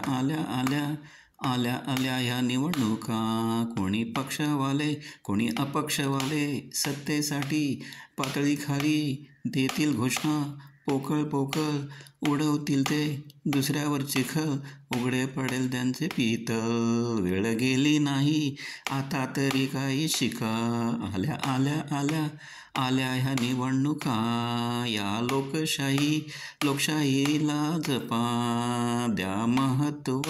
आल्या आल्या आल्या आल्या ह्या निवडणुका. कोणी पक्षवाले कोणी अपक्षवाले सत्तेसाठी पातळीखाली देतील घोषणा. पोकळ पोकळ उडवतील ते दुसऱ्यावर चिखल. उघडे पडेल त्यांचे पितळ. वेळ गेली नाही आता तरी काही शिका. आल्या आल्या आल्या आल्या ह्या निवडणुका. या लोकशाहीला जपा. द्या महत्त्व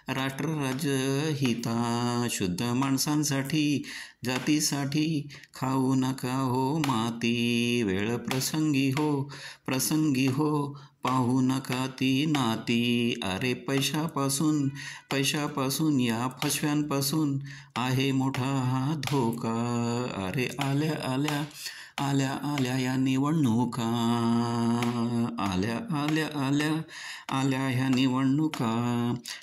राष्ट्रराज्य हिता. शुद्ध माणसांसाठी जातीसाठी खाऊ नका हो माती. वेळ प्रसंगी हो पाहू नका ती नाती. अरे पैशापासून या फसव्यांपासून आहे मोठा हा धोका. अरे आल्या आल्या आल्या आल्या या निवडणुका. आल्या आल्या आल्या आल्या ह्या निवडणुका.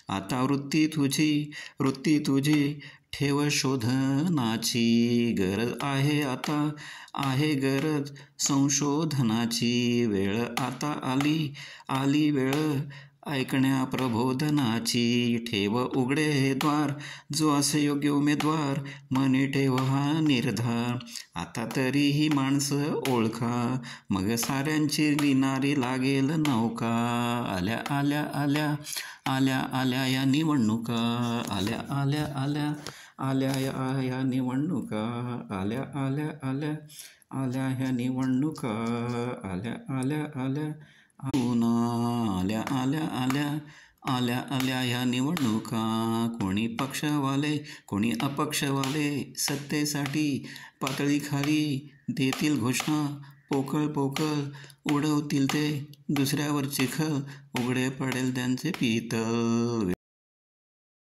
आता वृत्ती तुझी ठेव शोधनाची. गरज आहे आता आहे गरज संशोधनाची. वेळ आता आली वेळ ऐकण्या प्रबोधनाची. ठेव उघडे हे द्वार जो असे योग्य उमेदवार. मनी ठेव हा निर्धार. आता तरी ही माणसं ओळखा. मग साऱ्यांची विणारी लागेल नौका. आल्या आल्या आल्या आल्या आल्या या निवडणुका. आल्या आल्या आल्या आल्या या निवडणुका. आल्या आल्या आल्या आल्या ह्या निवडणुका. आल्या आल्या आल्या आल्या आल्या आल्या आल्या आल्या ह्या निवडणुका. कोणी पक्षवाले कोणी अपक्षवाले सत्तेसाठी पातळीखाली देतील घोषणा. पोकळ पोकळ उडवतील ते दुसऱ्यावर चिखल. उघडे पडेल त्यांचे पितळ.